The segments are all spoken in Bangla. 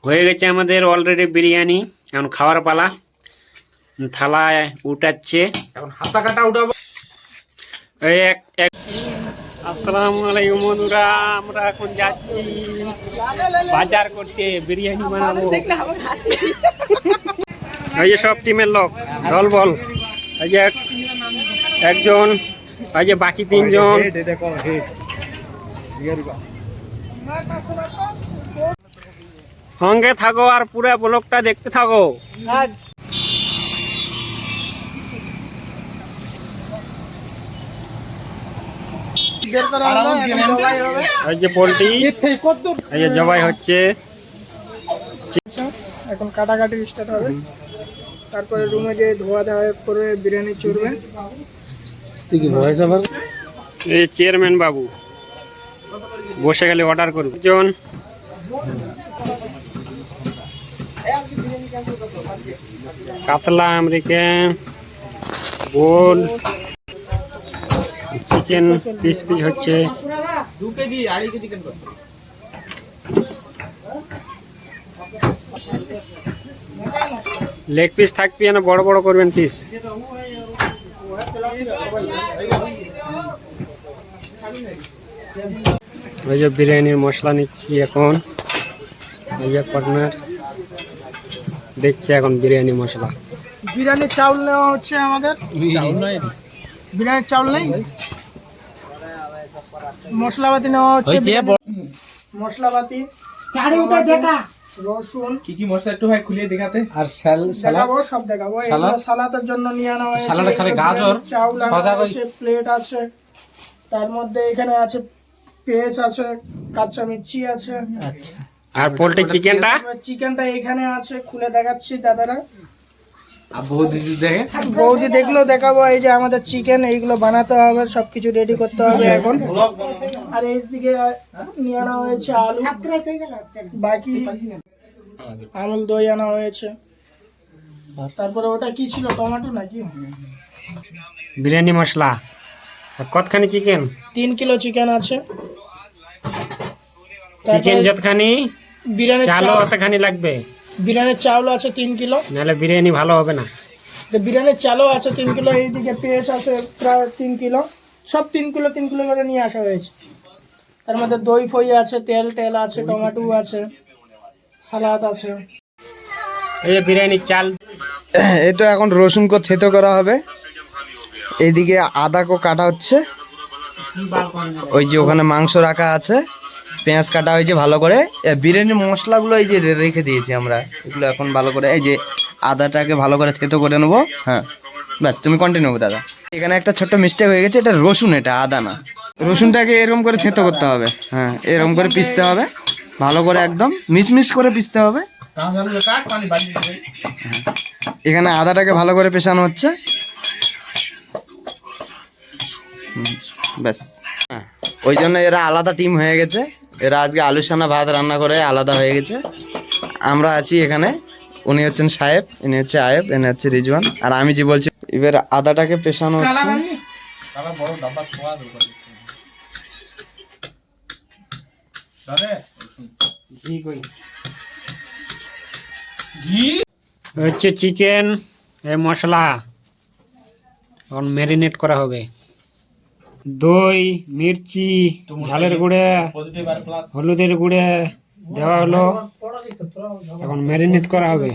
হয়ে গেছে আমাদের অলরেডি বিরিয়ানি। এখন খাওয়ার পালা। থালায় উঠাচ্ছে, এখন হাতা কাটা উঠাবো। এই এক আসসালামু আলাইকুম বন্ধুরা, আমরা এখন যাচ্ছি বাজার করতে, বিরিয়ানি বানাবো। এই যে সব টিমের লোক দল বল, এই যে একজন, এই যে বাকি তিনজন। সঙ্গে থাকো আর পুরো ব্লগটা দেখতে থাকো। এই যে পোলট্রি, এই যে জবাই হচ্ছে। এখন কাটাকাটি স্টার্ট হবে, তারপরে রুমে গিয়ে ধোয়া দেওয়া করে বিরিয়ানি চড়বে। এই চেয়ারম্যান বাবু বসে গেলে অর্ডার করবে। জন কাতলা আমেরিকান গোল চিকেন পিস পিস হচ্ছে। 2 কেজি 2.5 কেজি চিকেন করতে। লেগ পিস থাকবে না, বড় বড় করবেন পিস। ওই যে বিরিয়ানির মশলা নিচ্ছি এখন, ওই যে কর্নার দেখছি এখন বিরিয়ানি মশলা। বিরিয়ানির চাউল নেওয়া হচ্ছে আমাদের। বিরিয়ানির চাউল নেই, মশলাপাতি নেওয়া হচ্ছে। মশলাপাতি রসুন, কি কি মশলা একটু ভাই খুলিয়ে দেখাতে। আর দেখাবো, সব দেখাবো। সালাদের জন্য নিয়ে আনা হয়েছে। সালাদে খালি গাজর, চাউল শসা আছে, প্লেট আছে, তার মধ্যে এখানে আছে পেঁয়াজ আছে, কাঁচা মির্চি আছে। আচ্ছা, আর পোলট্রি চিকেনটা এখানে আছে, খুলে দেখাচ্ছি দাদারা। আর বৌদি দেখে, বৌদি দেখলেও দেখাবো। এই যে আমাদের চিকেন, এইগুলো বানাতে হবে, সবকিছু রেডি করতে হবে এখন। আর এইদিকে নিয়ে আনা হয়েছে আলু, বাকি আমুল দই আনা হয়েছে। তারপরে ওটা কি ছিল, টমেটো নাকি? বিরিয়ানি মশলা। কতখানি চিকেন? 3 কিলো চিকেন আছে। চিকেন যতখানি বিরিয়ানির চালও ততখানি লাগবে। বিরিয়ানির চাউল আছে 3 কিলো, নাহলে বিরিয়ানি ভালো হবে না। তো বিরিয়ানির চালও আছে 3 কিলো। এইদিকে পেঁয়াজ আছে প্রায় 3 কিলো। সব 3 কিলো 3 কিলো করে নিয়ে আসা হয়েছে। তার মধ্যে দই ফই আছে, তেল আছে, টমেটো আছে, সালাদ আছে। এই যে বিরিয়ানির চাল। এই তো এখন রসুন কো থেতো করা হবে। এইদিকে আদা কো কাটা হচ্ছে। ওই যে ওখানে মাংস রাখা আছে, পেঁয়াজ কাটা হয়েছে ভালো করে। বিরিয়ানির মশলাগুলো এই যে রেখে দিয়েছি আমরা, এগুলো এখন ভালো করে এই যে আদাটাকে ভালো করে থেতো করে নেবো। হ্যাঁ ব্যাস, তুমি কন্টিনিউ দাদা। এখানে একটা ছোট্ট মিস্টেক হয়ে গেছে, এটা রসুন, এটা আদা না। রসুনটাকে এরকম করে থেতো করতে হবে। হ্যাঁ, এরকম করে পিষতে হবে ভালো করে, একদম মিশমিশ করে পিষতে হবে। এখানে আদাটাকে ভালো করে পেছানো হচ্ছে। ব্যাস, ওই জন্য এরা আলাদা টিম হয়ে গেছে। এরা আজকে আলু সানা ভাত রান্না করে আলাদা হয়ে গেছে। আমরা আছি এখানে, উনি হচ্ছেন সাহেব, ইনি হচ্ছে আয়েব, ইনি হচ্ছে রিজওয়ান, আর আমি যে বলছি। এবার আদাটাকে পেছানো হচ্ছে। হচ্ছে চিকেন, এই মশলা এখন ম্যারিনেট করা হবে। দই, মির্চি, ঝালের গুঁড়ে, হলুদের গুঁড়ে দেওয়া হলো, এখন ম্যারিনেট করা হবে।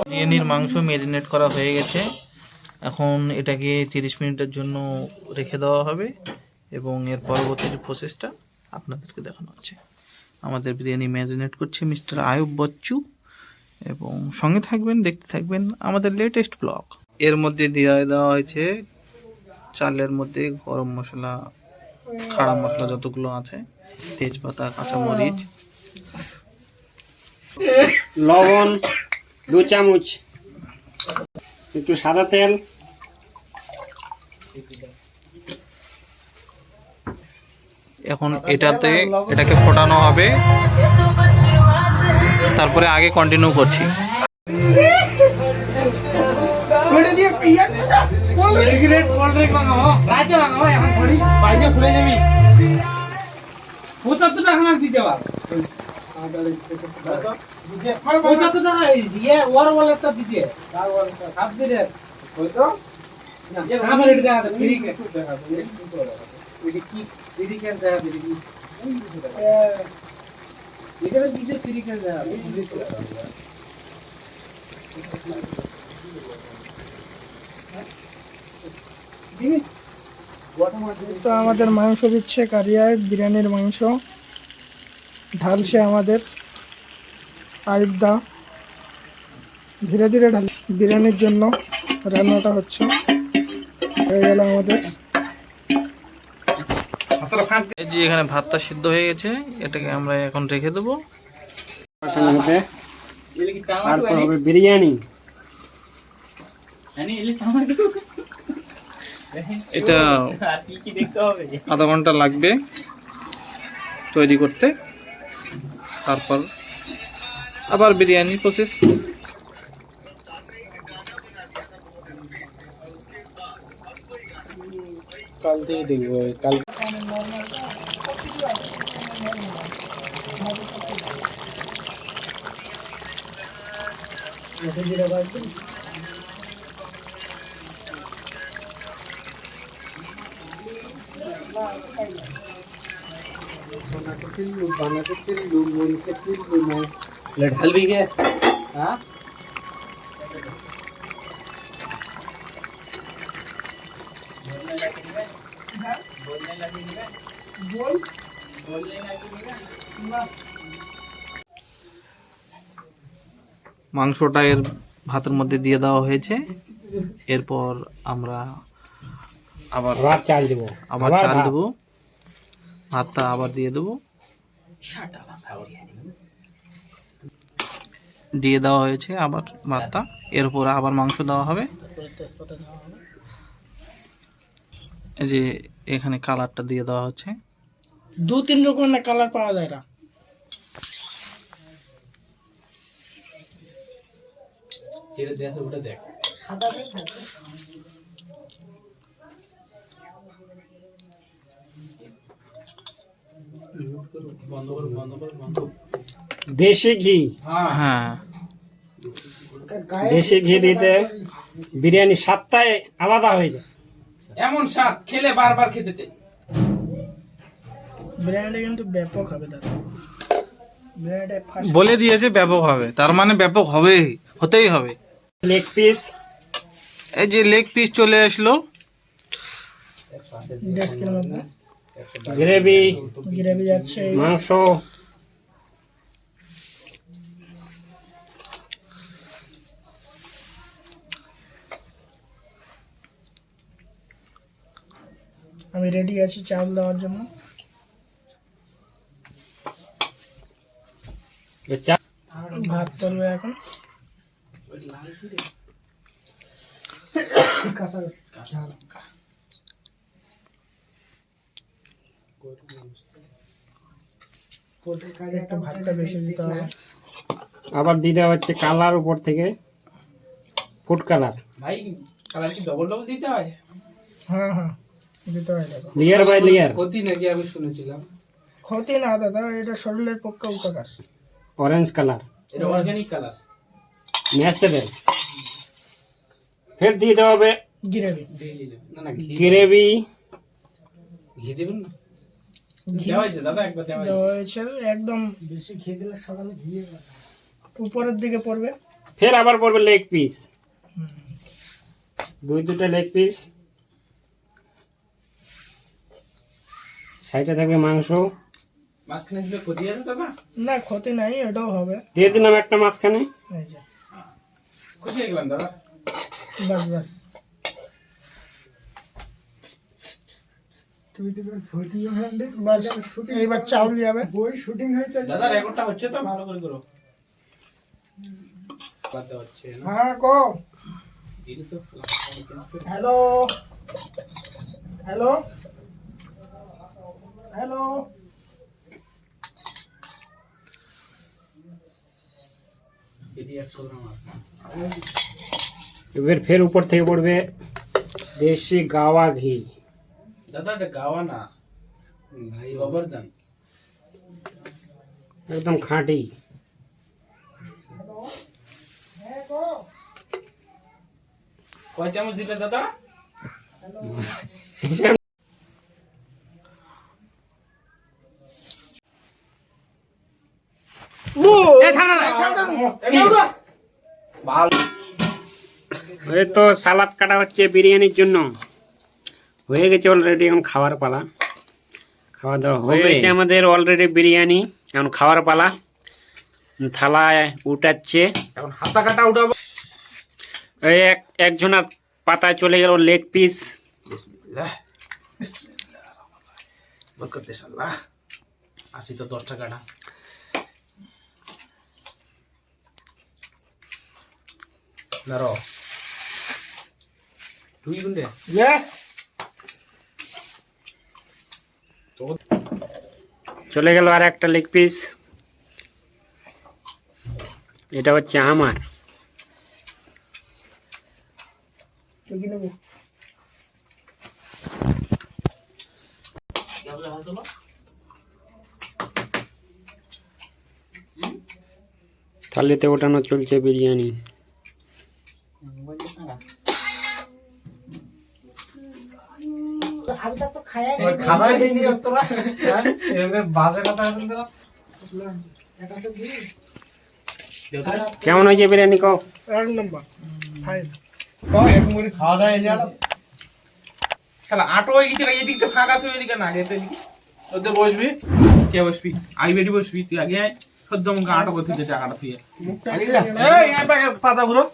বিরিয়ানির মাংস ম্যারিনেট করা হয়ে গেছে। এখন এটাকে 30 মিনিটের জন্য রেখে দেওয়া হবে এবং এর পরবর্তী প্রসেসটা আপনাদেরকে দেখানো হচ্ছে। আমাদের বিরিয়ানি ম্যারিনেট করছে মিস্টার আয়ুব বচ্চু, এবং সঙ্গে থাকবেন, দেখতে থাকবেন আমাদের লেটেস্ট ব্লগ। এর মধ্যে দেওয়া হয়েছে চালের মধ্যে গরম মশলা, খাড়া মশলা যতগুলো আছে, তেজপাতা, কাঁচামরিচ, লবণ 2 চামচ, একটু সাদা তেল, এখন এটাকে ফোটানো হবে। তারপরে আগে কন্টিনিউ করছি। তো আমাদের মাংস দিচ্ছে কারিয়ায়, বিরিয়ানির মাংস ঢালছে আমাদের আইবদা। ধীরে ধীরে ঢাল, বিরিয়ানির জন্য রান্নাটা হচ্ছে। হয়ে গেল আমাদের। এই যে এখানে ভাতটা সিদ্ধ হয়ে গেছে, এটাকে আমরা এখন রেখে দেবো। তারপর হবে বিরিয়ানি। এটা আধা ঘন্টা লাগবে তৈরি করতে, তারপর আবার বিরিয়ানি প্রসেস। কাল থেকে দেখবো, কাল ढल भी गया। हाँ মাংসটা এর ভাতের মধ্যে দিয়ে দেওয়া হয়েছে। এরপর আমরা আবার চাল দেবো, আবার চাল দেবো, ভাতটা আবার দিয়ে দেবো। দিয়ে দেওয়া হয়েছে আবার ভাতটা, এর উপর আবার মাংস দেওয়া হবে। এই যে এখানে কালারটা দিয়ে দেওয়া হচ্ছে। 2-3 রকমের কালার পাওয়া যায় না। দেখ দেশি ঘি। হ্যাঁ, দেশি ঘি দিতে বিরিয়ানি স্বাদটাই আলাদা হয়ে যায়। এমন স্বাদ খেলে বারবার খেতে চাই। বিরিয়ানিটা কিন্তু ব্যাপক হবে দাদা। বিরিয়ানিটা ফার্স্ট বলে দিয়েছে ব্যাপক হবে, তার মানে ব্যাপক হবেই, হতেই হবে। লেগ পিস, এই যে লেগ পিস চলে আসলো, ডেস্কের মধ্যে গ্রেভি, গ্রেভি যাচ্ছে। মাংস, আমি রেডি আছি চাল দেওয়ার জন্য। ভাত করবে এখন। একটু ভাতটা বেশি দিতে হবে। আবার দিতে হচ্ছে কালার উপর থেকে, ফুড কালার, ভাই কালার কি ডবল ডবল দিতে হয়? হ্যাঁ হ্যাঁ দিতে হয় দাদা। Layer by layer. ক্ষতি নাকি আমি শুনেছিলাম। ক্ষতি না দাদা, এটা শরীরের পক্ষে উপকার। অরেঞ্জ কালার, এটা অর্গানিক কালার। ন্যাচারাল। ফের দিয়ে দেওয়া হবে গ্রেভি। না না ঘি গ্রেভি। ঘি দেবেন না? ঘি দেওয়া হয়েছে দাদা, একবার দেওয়া হয়েছে। দেওয়া হয়েছে একদম। বেশি খেয়ে দিলে সকালে ঘি উপরের দিকে পড়বে। ফের আবার পড়বে লেগ পিস, দুটো লেগ পিস। সাইডে থাকবে মাংস। মাঝখানে দিলে ক্ষতি আছে দাদা? না ক্ষতি নাই, এটাও হবে। দিয়ে দিলাম একটা মাঝখানে। এই যে ক্ষতি হয়ে গেলাম দাদা। বাস বাস। বাস এইবার চাউল যাবে। দাদা রেকর্ডটা হচ্ছে তো, ভালো করে করো। করতে হচ্ছে না। হ্যাঁ কো। এই তো হ্যালো হ্যালো হ্যালো। এটি 100 গ্রাম আছে। এবার ফের উপর থেকে পড়বে দেশি গাওয়া ঘি। দাদা এটা গাওয়া না ভাই, গোবর্ধন। একদম খাঁটি। কয় চামচ দিলে দাদা? এই তো সালাদ কাটা হচ্ছে বিরিয়ানির জন্য। হয়ে গেছে অলরেডি, এখন খাওয়ার পালা। খাওয়া দাওয়া হয়ে গেছে আমাদের অলরেডি বিরিয়ানি, এখন খাওয়ার পালা। থালায় উঠাচ্ছে। এখন হাতা কাটা উঠাবো। এই একজনের পাতায় চলে গেল লেগ পিস। বিসমিল্লাহ বিসমিল্লাহ বরকত দে আল্লাহ। আসি তো 10 টাকাটা। নারো তুই গুন্ডে চলে গেল আর একটা লেগ পিস। এটা হচ্ছে আমার। থালিতে ওঠানো চলছে বিরিয়ানি। খাবার দেয়নি তোরা, এভাবে বাজে কথা বলছিস তোরা। কেমন হয়েছে বিরিয়ানি কও? এক নম্বর ফাইন। শালা আটো হয়ে গেছে, এই দিকটা ফাঁকা তুই এদিকে না গেতে এদিকে ওতে বসবি। কে বসবি? আই বেটি বসবি, তুই আগে আয়। সদ্য মুখে আটো করতে দে টাকাটা তুই। এই এই পাতা ঘুরো।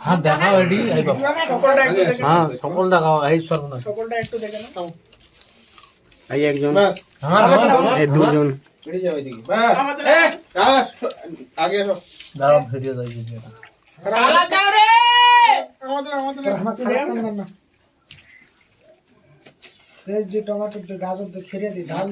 হ্যাঁ দেখাও এডি এই বাবা। সকলটা একটু দেখে নাও। হ্যাঁ সকল দেখাও এই সর্বনাশ। সকলটা একটু দেখে নাও। এই একজন, আমার এই দুজন। আগে এসো। দাঁড়াও ভিডিও দাও ভিডিওটা। আমাদের এই যে টমেটো গাজর ছেড়ে দিই ঢাল